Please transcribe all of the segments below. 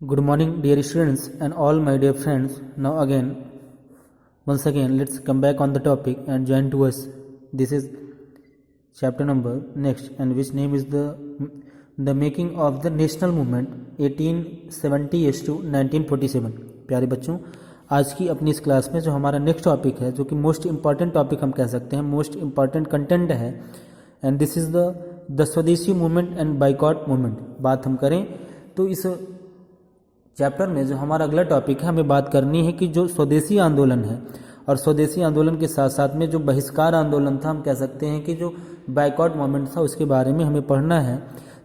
Good morning, dear students and all my dear friends. Now once again, let's come back on the topic and join to us. This is chapter number next, and which name is the making of the national movement 1870s to 1947. प्यारे बच्चों, आज की अपनी इस class में जो हमारा next topic है, जो कि मोस्ट इम्पॉर्टेंट टॉपिक हम कह सकते हैं, मोस्ट इम्पॉर्टेंट कंटेंट है, एंड दिस इज द स्वदेशी मूवमेंट एंड बाइकॉट मूवमेंट। बात हम करें तो इस चैप्टर में जो हमारा अगला टॉपिक है, हमें बात करनी है कि जो स्वदेशी आंदोलन है, और स्वदेशी आंदोलन के साथ साथ में जो बहिष्कार आंदोलन था, हम कह सकते हैं कि जो बाइकॉट मूवमेंट था, उसके बारे में हमें पढ़ना है।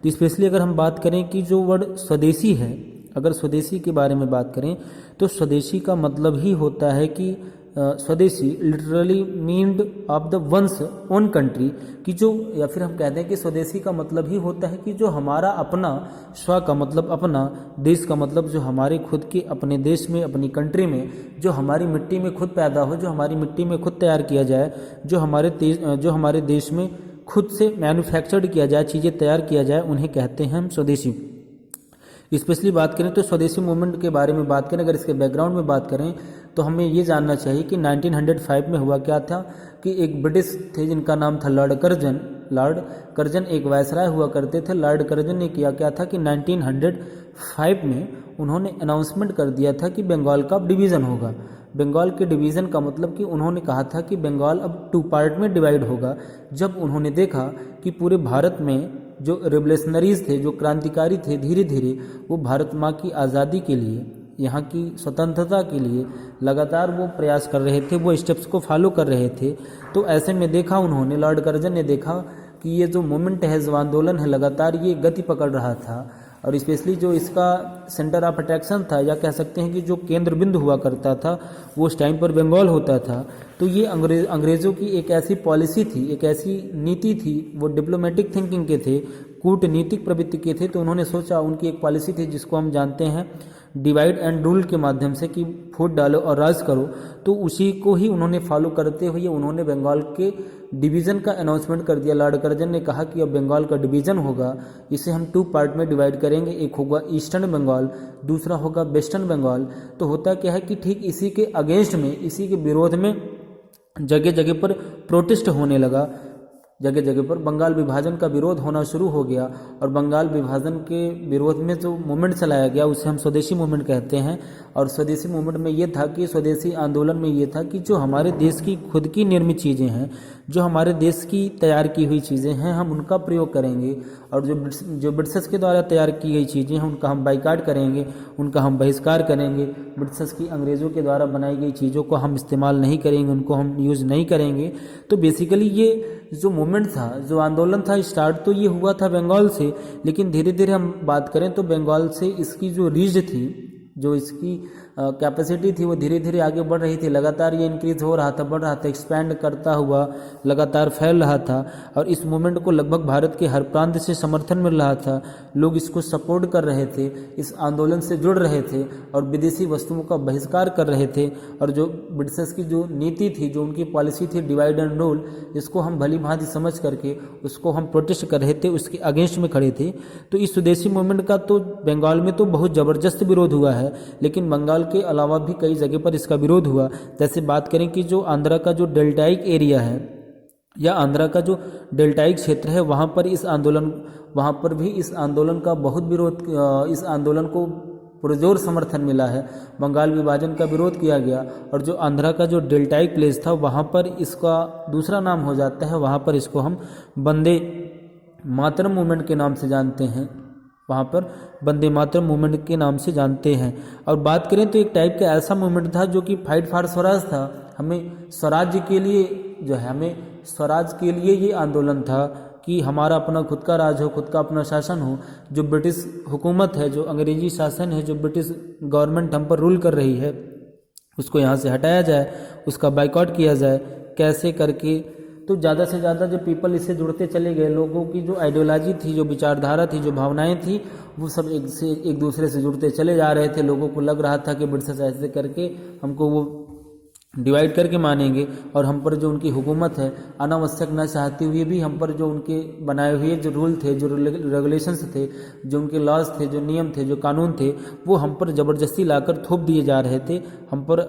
तो स्पेशली अगर हम बात करें कि जो वर्ड स्वदेशी है, अगर स्वदेशी के बारे में बात करें तो स्वदेशी का मतलब ही होता है कि स्वदेशी literally meant of the one's own country, कि जो, या फिर हम कहते हैं कि स्वदेशी का मतलब ही होता है कि जो हमारा अपना, स्व का मतलब अपना, देश का मतलब जो हमारे खुद के अपने देश में, अपनी कंट्री में, जो हमारी मिट्टी में खुद पैदा हो, जो हमारी मिट्टी में खुद तैयार किया जाए, जो हमारे देश में खुद से मैन्युफैक्चर्ड किया जाए, चीज़ें तैयार किया जाए, उन्हें कहते हैं हम स्वदेशी। स्पेशली बात करें तो स्वदेशी मूवमेंट के बारे में बात करें, अगर इसके बैकग्राउंड में बात करें तो हमें ये जानना चाहिए कि 1905 में हुआ क्या था कि एक ब्रिटिश थे जिनका नाम था लॉर्ड कर्जन एक वायसराय हुआ करते थे। लॉर्ड कर्जन ने किया क्या था कि 1905 में उन्होंने अनाउंसमेंट कर दिया था कि बंगाल का डिवीज़न होगा। बंगाल के डिवीज़न का मतलब कि उन्होंने कहा था कि बंगाल अब 2 पार्ट में डिवाइड होगा। जब उन्होंने देखा कि पूरे भारत में जो रिवोल्यूशनरीज थे, जो क्रांतिकारी थे, धीरे धीरे वो भारत माँ की आज़ादी के लिए, यहाँ की स्वतंत्रता के लिए लगातार वो प्रयास कर रहे थे, वो स्टेप्स को फॉलो कर रहे थे। तो ऐसे में देखा उन्होंने, लॉर्ड कर्जन ने देखा कि ये जो मूवमेंट है, जो आंदोलन है, लगातार ये गति पकड़ रहा था, और स्पेशली जो इसका सेंटर ऑफ अट्रैक्शन था, या कह सकते हैं कि जो केंद्र बिंदु हुआ करता था, वो उस टाइम पर बंगाल होता था। तो ये अंग्रेज़ों की एक ऐसी पॉलिसी थी, एक ऐसी नीति थी, वो डिप्लोमेटिक थिंकिंग के थे, कूटनीतिक प्रवृत्ति के थे। तो उन्होंने सोचा, उनकी एक पॉलिसी थी जिसको हम जानते हैं डिवाइड एंड रूल के माध्यम से, कि फूट डालो और राज करो। तो उसी को ही उन्होंने फॉलो करते हुए उन्होंने बंगाल के डिवीज़न का अनाउंसमेंट कर दिया। लॉर्ड कर्जन ने कहा कि अब बंगाल का डिवीज़न होगा, इसे हम 2 पार्ट में डिवाइड करेंगे, एक होगा ईस्टर्न बंगाल, दूसरा होगा वेस्टर्न बंगाल। तो होता क्या है कि ठीक इसी के अगेंस्ट में, इसी के विरोध में जगह जगह पर प्रोटेस्ट होने लगा, जगह जगह पर बंगाल विभाजन का विरोध होना शुरू हो गया, और बंगाल विभाजन के विरोध में जो मूवमेंट चलाया गया उसे हम स्वदेशी मूवमेंट कहते हैं। और स्वदेशी मूवमेंट में ये था कि, स्वदेशी आंदोलन में ये था कि जो हमारे देश की खुद की निर्मित चीज़ें हैं, जो हमारे देश की तैयार की हुई चीज़ें हैं, हम उनका प्रयोग करेंगे, और जो ब्रिटिश के द्वारा तैयार की गई चीज़ें हैं उनका हम बाइकाट करेंगे, उनका हम बहिष्कार करेंगे। ब्रिटिश की, अंग्रेज़ों के द्वारा बनाई गई चीज़ों को हम इस्तेमाल नहीं करेंगे, उनको हम यूज़ नहीं करेंगे। तो बेसिकली ये जो मूवमेंट था, जो आंदोलन था, स्टार्ट तो ये हुआ था बंगाल से, लेकिन धीरे धीरे हम बात करें तो बंगाल से इसकी जो रीच थी, जो इसकी कैपेसिटी थी, वो धीरे धीरे आगे बढ़ रही थी। लगातार ये इंक्रीज हो रहा था, बढ़ रहा था, एक्सपैंड करता हुआ लगातार फैल रहा था, और इस मूवमेंट को लगभग भारत के हर प्रांत से समर्थन मिल रहा था। लोग इसको सपोर्ट कर रहे थे, इस आंदोलन से जुड़ रहे थे, और विदेशी वस्तुओं का बहिष्कार कर रहे थे। और जो ब्रिटिश की जो नीति थी, जो उनकी पॉलिसी थी डिवाइड एंड रूल, इसको हम भली भांति समझ करके उसको हम प्रोटेस्ट कर रहे थे, उसके अगेंस्ट में खड़े थे। तो इस स्वदेशी मूवमेंट का तो बंगाल में तो बहुत ज़बरदस्त विरोध हुआ है, लेकिन बंगाल के अलावा भी कई जगह पर इसका विरोध हुआ। जैसे बात करें कि जो आंध्रा का जो डेल्टाइक एरिया है, या आंध्रा का जो डेल्टाइक क्षेत्र है, वहाँ पर भी इस आंदोलन का बहुत विरोध, इस आंदोलन को पुरजोर समर्थन मिला है। बंगाल विभाजन का विरोध किया गया, और जो आंध्रा का जो डेल्टाइक प्लेस था, वहाँ पर इसका दूसरा नाम हो जाता है, वहाँ पर इसको हम वंदे मातरम मूवमेंट के नाम से जानते हैं, वहाँ पर वंदे मातरम मूवमेंट के नाम से जानते हैं। और बात करें तो एक टाइप का ऐसा मूवमेंट था जो कि फाइट फॉर स्वराज था, हमें स्वराज्य के लिए, जो है हमें स्वराज के लिए ये आंदोलन था कि हमारा अपना खुद का राज हो, खुद का अपना शासन हो। जो ब्रिटिश हुकूमत है, जो अंग्रेजी शासन है, जो ब्रिटिश गवर्नमेंट हम पर रूल कर रही है, उसको यहाँ से हटाया जाए, उसका बाइकआउट किया जाए, कैसे करके। तो ज़्यादा से ज़्यादा जो पीपल इससे जुड़ते चले गए, लोगों की जो आइडियोलॉजी थी, जो विचारधारा थी, जो भावनाएं थी, वो सब एक दूसरे से जुड़ते चले जा रहे थे। लोगों को लग रहा था कि ब्रिटिश ऐसे करके हमको वो डिवाइड करके मानेंगे और हम पर जो उनकी हुकूमत है अनावश्यक ना चाहते हुए भी हम पर जो उनके बनाए हुए जो रूल थे, जो रेगुलेशंस थे, जो उनके लॉज थे, जो नियम थे, जो कानून थे, वो हम पर ज़बरदस्ती लाकर थोप दिए जा रहे थे। हम पर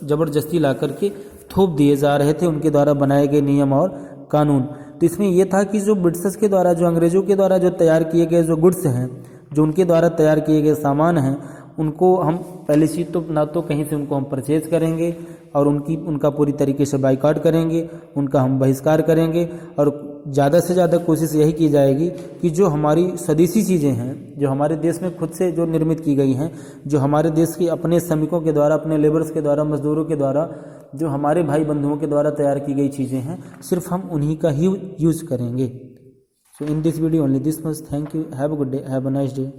ज़बरदस्ती ला करके थोप दिए जा रहे थे उनके द्वारा बनाए गए नियम और कानून। तो इसमें यह था कि जो ब्रिटिशर्स के द्वारा, जो अंग्रेज़ों के द्वारा जो तैयार किए गए जो गुड्स हैं, जो उनके द्वारा तैयार किए गए सामान हैं, उनको हम पहली चीज़ तो ना तो कहीं से उनको हम परचेज करेंगे और उनका पूरी तरीके से बाइकआउट करेंगे, उनका हम बहिष्कार करेंगे और ज़्यादा से ज़्यादा कोशिश यही की जाएगी कि जो हमारी स्वदेशी चीज़ें हैं, जो हमारे देश में खुद से जो निर्मित की गई हैं, जो हमारे देश के अपने श्रमिकों के द्वारा, अपने लेबर्स के द्वारा, मजदूरों के द्वारा, जो हमारे भाई बंधुओं के द्वारा तैयार की गई चीज़ें हैं, सिर्फ हम उन्हीं का ही यूज़ करेंगे। So in this video only this much. Thank you, have a good day, have a nice day.